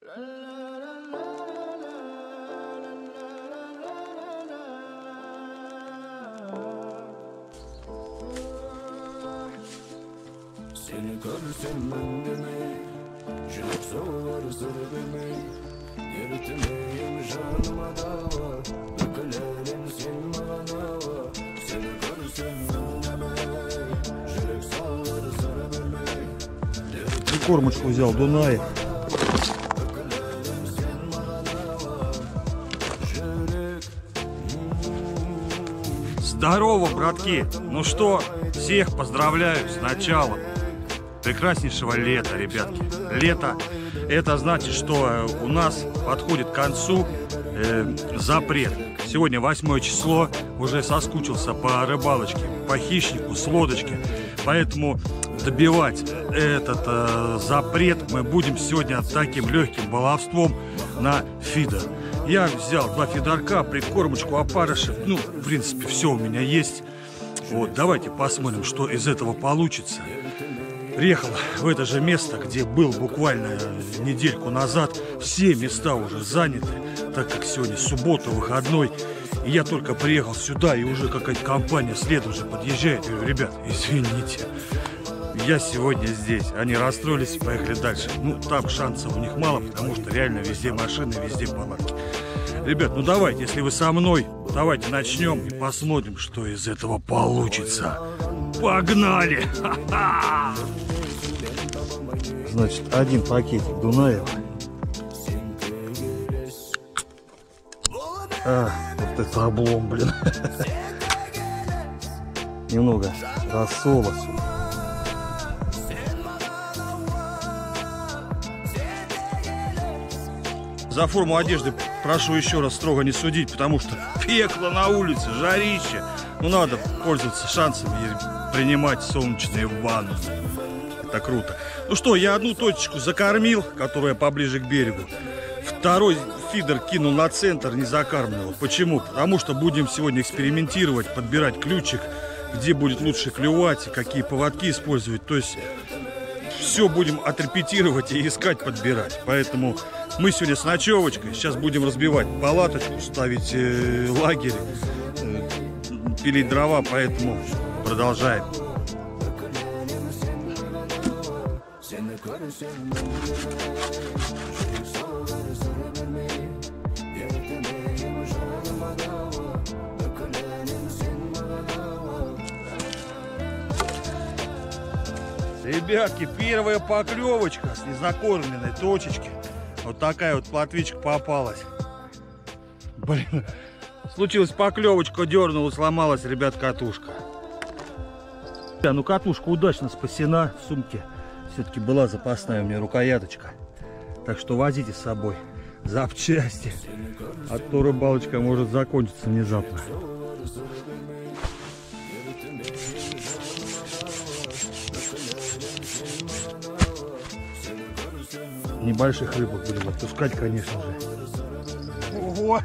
Seni görsem ben demeyi, жүрек соғар сыр бермей, ерітмейім жаныма дауа, бүкіл әлем сен маған ауа. Сені көрсем мен демей, жүрек соғар сыр бермей. Прикормочку взял Дунаев. Здорово, братки! Ну что, всех поздравляю с началом прекраснейшего лета, ребятки. Лето — это значит, что у нас подходит к концу запрет. Сегодня 8 число, уже соскучился по рыбалочке, по хищнику с лодочки. Поэтому добивать этот запрет мы будем сегодня таким легким баловством на фидер. Я взял 2 фидерка, прикормочку, опарышев. Ну, в принципе, все у меня есть. Вот, давайте посмотрим, что из этого получится. Приехал в это же место, где был буквально недельку назад. Все места уже заняты, так как сегодня суббота, выходной. И я только приехал сюда, и уже какая-то компания следом же подъезжает. Я говорю: ребят, извините, я сегодня здесь. Они расстроились и поехали дальше. Ну, там шансов у них мало, потому что реально везде машины, везде палатки. Ребят, ну давайте, если вы со мной, давайте начнем и посмотрим, что из этого получится. Погнали! Ха-ха! Значит, 1 пакетик Дунаева. Вот это облом, блин. Немного рассола сюда. За форму одежды прошу еще раз строго не судить, потому что пекло на улице, жарище. Ну, надо пользоваться шансами и принимать солнечные ванны. Это круто. Ну что, я 1 точечку закормил, которая поближе к берегу. 2-й фидер кинул на центр, не закармливал. Почему? Потому что будем сегодня экспериментировать, подбирать ключик, где будет лучше клевать, какие поводки использовать. То есть все будем отрепетировать и искать, подбирать. Поэтому мы сегодня с ночевочкой. Сейчас будем разбивать палаточку, ставить лагерь, пилить дрова. Поэтому продолжаем. Ребятки, первая поклевочка с незакормленной точечки. Вот такая вот плотвичка попалась. Блин, случилась поклевочка, дернула, сломалась, ребят, катушка. Да, ну катушка удачно спасена. В сумке все-таки была запасная у меня рукояточка. Так что возите с собой запчасти, а то рыбалочка может закончиться внезапно. Небольших рыбок будем отпускать, конечно же. Ого!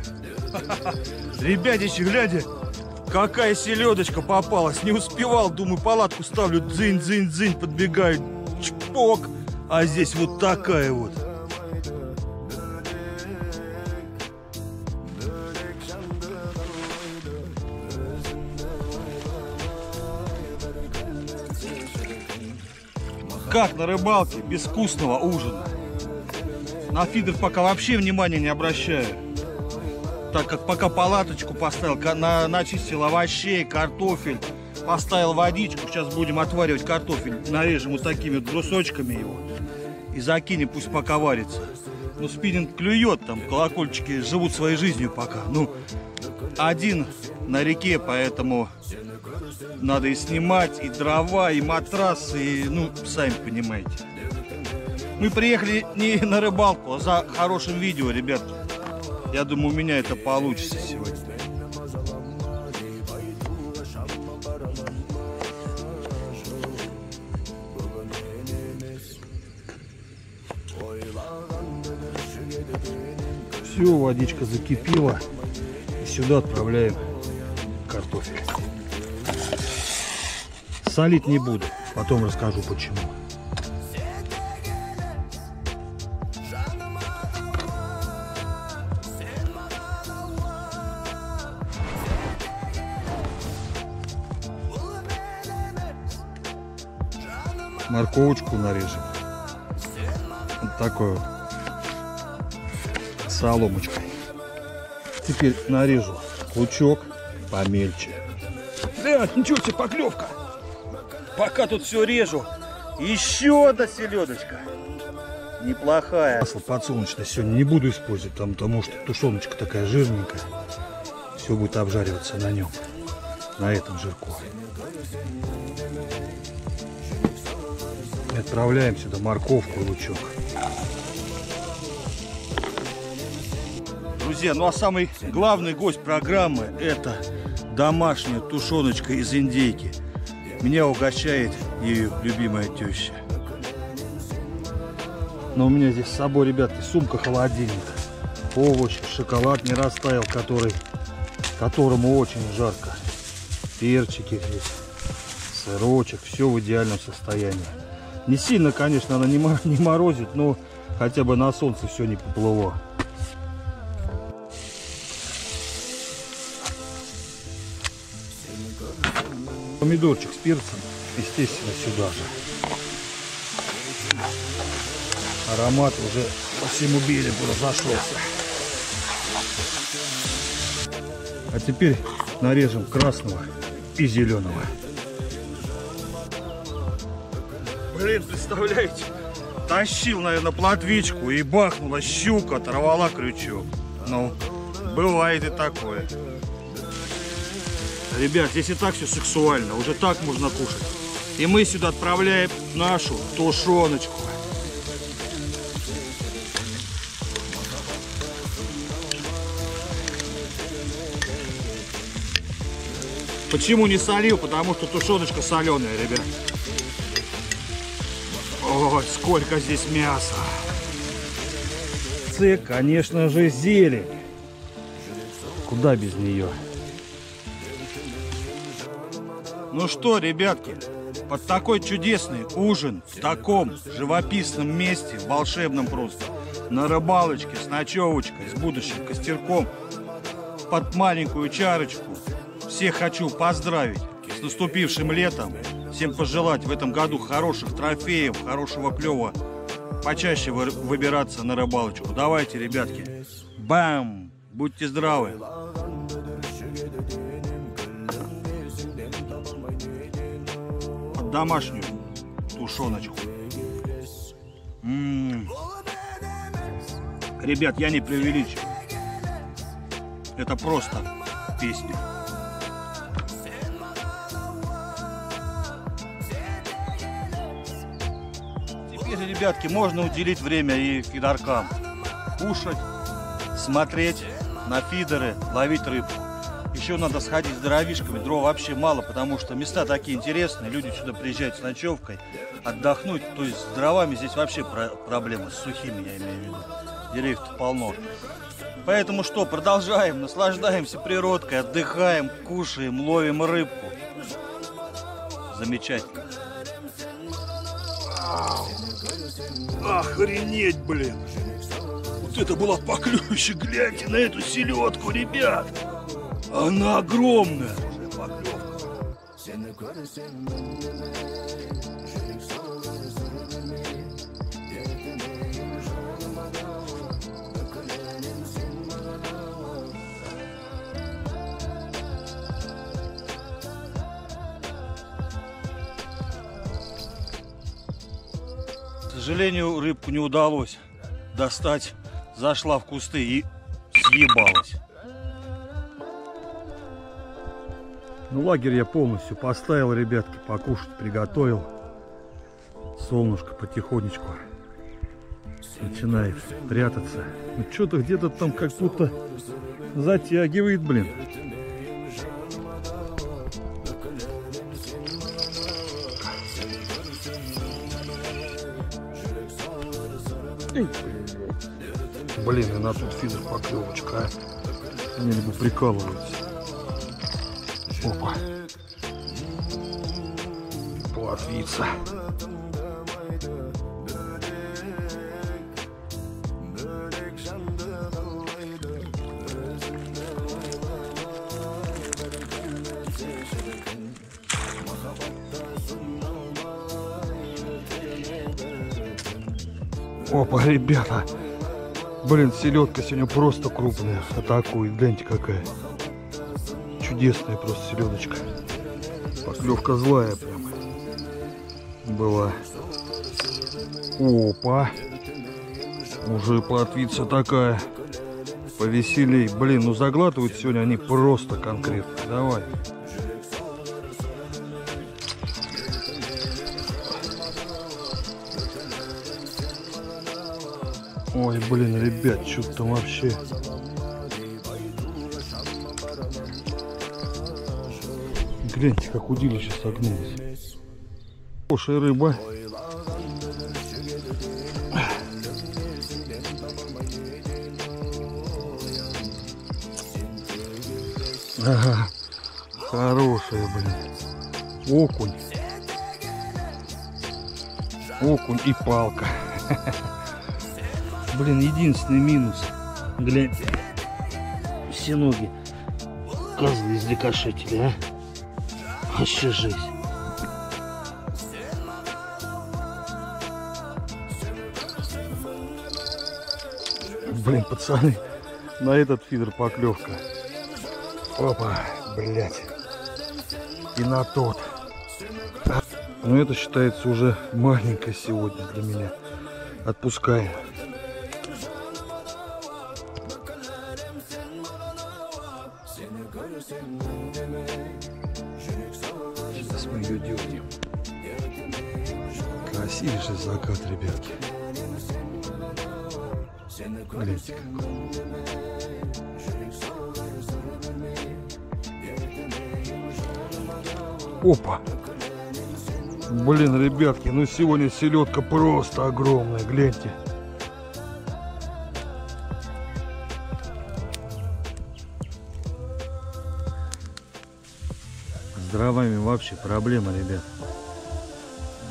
Ребятичи, глядя, какая селедочка попалась. Не успевал, думаю, палатку ставлю, дзынь-дзынь-дзынь, подбегаю, чпок. А здесь вот такая вот. Как на рыбалке без вкусного ужина. На фидер пока вообще внимания не обращаю, так как пока палаточку поставил, начистил овощей, картофель, поставил водичку. Сейчас будем отваривать картофель, нарежем вот такими вот брусочками его и закинем, пусть пока варится. Ну, спиннинг клюет, там колокольчики живут своей жизнью пока. Ну, один на реке, поэтому надо и снимать, и дрова, и матрасы, и, ну, сами понимаете. Мы приехали не на рыбалку, а за хорошим видео, ребятки. Я думаю, у меня это получится сегодня. Все, водичка закипела. И сюда отправляем картофель. Солить не буду, потом расскажу почему. морковочку нарежем. Вот такой вот соломочкой. Теперь нарежу лучок помельче. Блядь, ничего себе, поклевка. Пока тут все режу, еще одна селедочка. Неплохая. Масло подсолнечное сегодня не буду использовать, потому что тушеночка такая жирненькая. Все будет обжариваться на нем, на этом жирку. И отправляем сюда морковку и лучок. Друзья, ну а самый главный гость программы — это домашняя тушеночка из индейки. Меня угощает ею любимая теща. Но у меня здесь с собой, ребятки, сумка-холодильник. Овощи, шоколад не растаял, которому очень жарко. Перчики здесь, сырочек, все в идеальном состоянии. Не сильно, конечно, она не морозит, но хотя бы на солнце все не поплыло. Помидорчик с перцем, естественно, сюда же. Аромат уже по всему берегу разошелся. А теперь нарежем красного и зеленого. Блин, представляете? Тащил, наверное, плотвичку и бахнула щука, оторвала крючок. Ну, бывает и такое. Ребят, здесь и так все сексуально, уже так можно кушать. И мы сюда отправляем нашу тушеночку. Почему не солил? Потому что тушеночка соленая, ребят. Ой, сколько здесь мяса. И, конечно же, зелень. Куда без нее? Ну что, ребятки, под такой чудесный ужин в таком живописном месте, волшебном просто, на рыбалочке с ночевочкой, с будущим костерком, под маленькую чарочку, всех хочу поздравить с наступившим летом, всем пожелать в этом году хороших трофеев, хорошего клёва, почаще выбираться на рыбалочку. Давайте, ребятки, бам, будьте здравы. Домашнюю тушеночку. Ребят, я не преувеличиваю. Это просто песня. Теперь, ребятки, можно уделить время и фидеркам. Кушать, смотреть на фидеры, ловить рыбку. Еще надо сходить с дровишками, дров вообще мало, потому что места такие интересные, люди сюда приезжают с ночевкой, отдохнуть, то есть с дровами здесь вообще проблемы, с сухими, я имею в виду, деревьев-то полно. Поэтому что, продолжаем, наслаждаемся природкой, отдыхаем, кушаем, ловим рыбку. Замечательно. Охренеть, блин! Вот это была поклевища, гляньте на эту селедку, ребят! Она огромная. К сожалению, рыбку не удалось достать. Зашла в кусты и съебалась. Ну, лагерь я полностью поставил, ребятки, покушать приготовил. Солнышко потихонечку начинает прятаться. Ну, что-то где-то там как будто затягивает, блин. Блин, и на тут фидер поклевочка, а. Они либо прикалываются. Опа. Плотвица. Опа, ребята. Блин, селедка сегодня просто крупная. Атакует. Гляньте, какая. Чудесная просто селедочка. Поклевка злая прям была. Опа. Уже плотвица такая. Повеселей. Блин, ну заглатывают сегодня они просто конкретно. Давай. Ой, блин, ребят, что-то там вообще. Гляньте, как удилище согнулось. Хорошая рыба. Ага, хорошая, блин. Окунь. Окунь и палка. Блин, единственный минус. Гляньте. Все ноги козлы издекошители, а? Вообще жесть. Блин, пацаны, на этот фидер поклевка. Опа, блять. И на тот. Но это считается уже маленькое сегодня для меня. Отпускаем. Сейчас мы ее дернем. Красивейший закат, ребятки. Гляньте какой. Опа! Блин, ребятки, ну сегодня селедка просто огромная, гляньте. С дровами вообще проблема, ребят.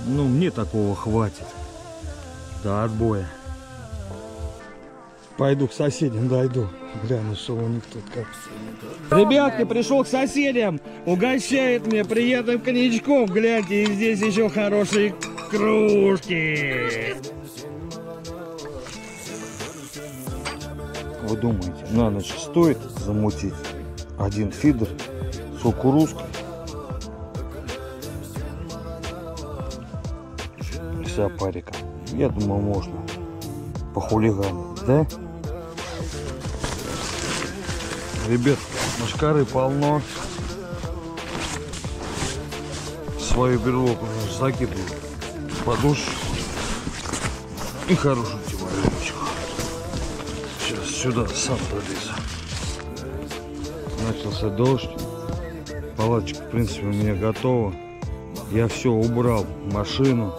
Ну, мне такого хватит. До отбоя. Пойду к соседям дойду. Гляну, что у них тут как. Ребятки, пришел к соседям. Угощает мне приятным коньячком. Гляньте, и здесь еще хорошие кружки. Вы думаете, на ночь стоит замутить один фидер с кукурузкой? С опариком? Я думаю, можно. Похулиганить, да? Ребят, мошкары полно. Свою берлогу закидываю подушку и хорошую рыбочку. Сейчас сюда сам пролезу. Начался дождь. Палаточка, в принципе, у меня готова. Я все убрал в машину.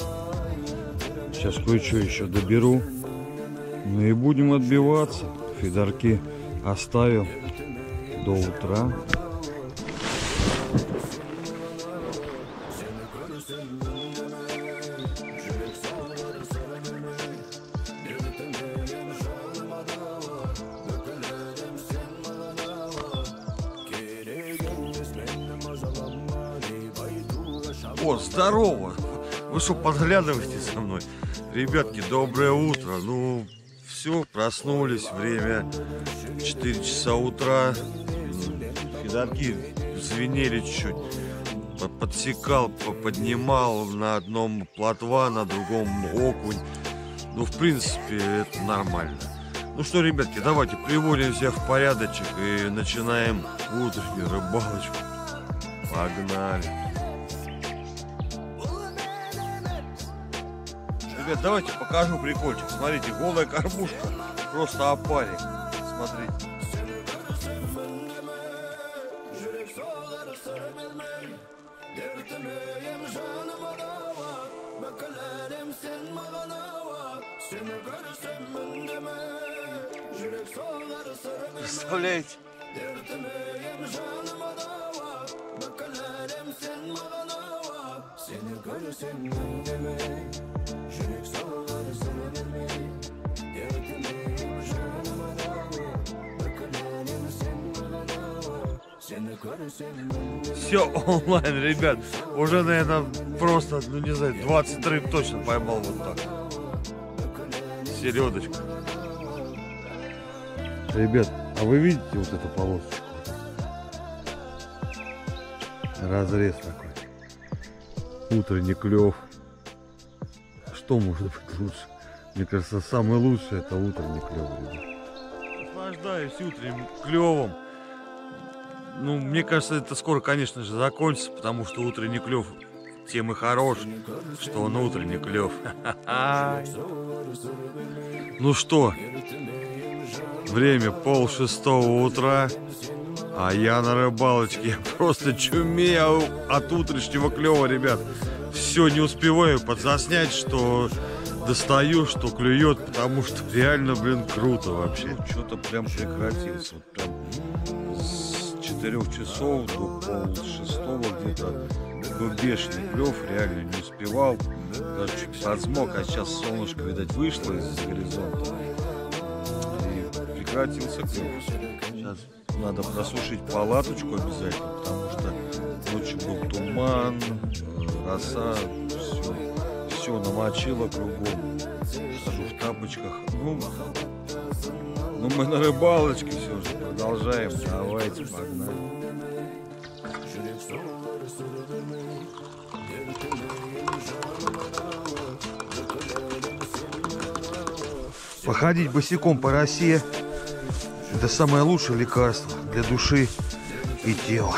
Сейчас кое-что еще доберу. Ну и будем отбиваться. Фидерки оставил до утра. О, здорово! Вы что, подглядываете со мной? Ребятки, доброе утро. Ну, все, проснулись. Время 4 часа утра. Фидерки звенели чуть-чуть. Подсекал, поднимал на одном плотва, на другом окунь. Ну, в принципе, это нормально. Ну что, ребятки, давайте приводим себя в порядочек и начинаем утреннюю рыбалочку. Погнали. Ребят, давайте покажу прикольчик. Смотрите, голая кормушка. Просто опарик. Смотрите. Представляете? Все онлайн, ребят. Уже, наверное, просто, ну не знаю, 20 рыб точно поймал вот так. селедочка. Ребят, а вы видите вот эту полосочку? Разрез такой. Утренний клев. Что может быть лучше? Мне кажется, самый лучший это утренний клев. Наслаждаюсь утренним клевом. Ну, мне кажется, это скоро, конечно же, закончится, потому что утренний клев тем и хорош, что он утренний клев. Ну что, время 5:30 утра, а я на рыбалочке. Я просто чумею от утреннего клева, ребят. Все, не успеваю подзаснять, что достаю, что клюет, потому что реально, блин, круто вообще. Что-то прям прекратился. Вот прям с 4 часов до 5:30 где-то был бешеный клев, реально не успевал. Даже чуть подсмок, а сейчас солнышко, видать, вышло из горизонта. И прекратился клев. Сейчас надо просушить палаточку обязательно, потому что ночью был туман, роса, все намочило кругом. Хожу в тапочках. Ну мы на рыбалочке все же продолжаем. Давайте, погнали. Походить босиком по росе — это самое лучшее лекарство для души и тела.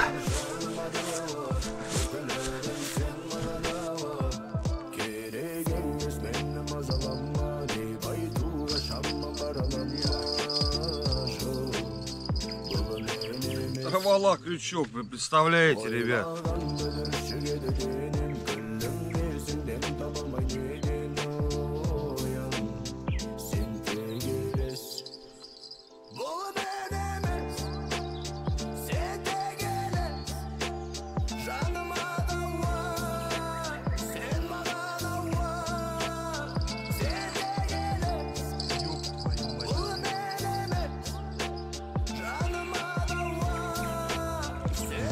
Рвала крючок, вы представляете, ребят?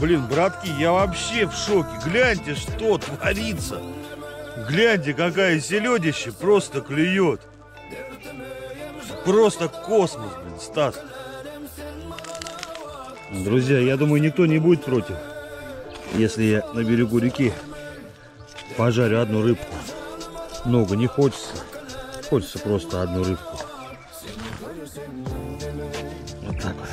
Блин, братки, я вообще в шоке. Гляньте, что творится. Гляньте, какая селедище просто клюет. Просто космос, блин, Стас. Друзья, я думаю, никто не будет против, если я на берегу реки пожарю одну рыбку. Много не хочется. Хочется просто одну рыбку. Вот так вот.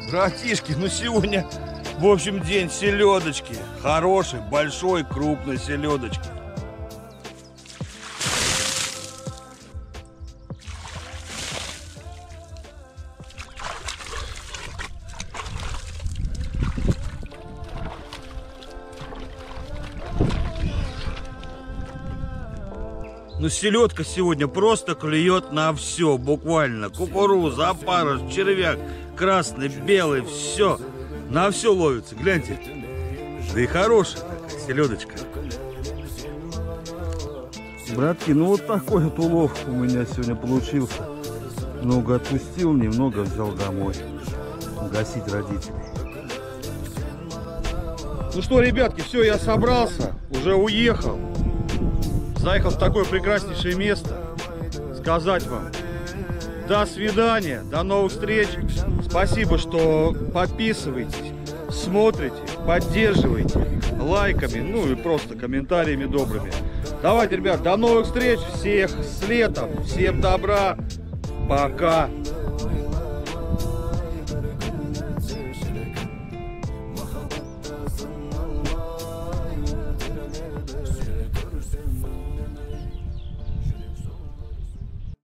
Братишки, ну сегодня, в общем, день селедочки. Хорошей, большой, крупной селедочки. Ну, селедка сегодня просто клюет на все, буквально. Кукуруза, опарыш, червяк, красный, белый, все. На все ловится, гляньте. Да и хорошая такая селедочка. Братки, ну вот такой вот улов у меня сегодня получился. Много отпустил, немного взял домой. Гасить родителей. Ну что, ребятки, все, я собрался, уже уехал. Заехал в такое прекраснейшее место. Сказать вам до свидания, до новых встреч. Спасибо, что подписываетесь, смотрите, поддерживаете лайками, ну и просто комментариями добрыми. Давайте, ребят, до новых встреч. Всех с летом. Всем добра. Пока.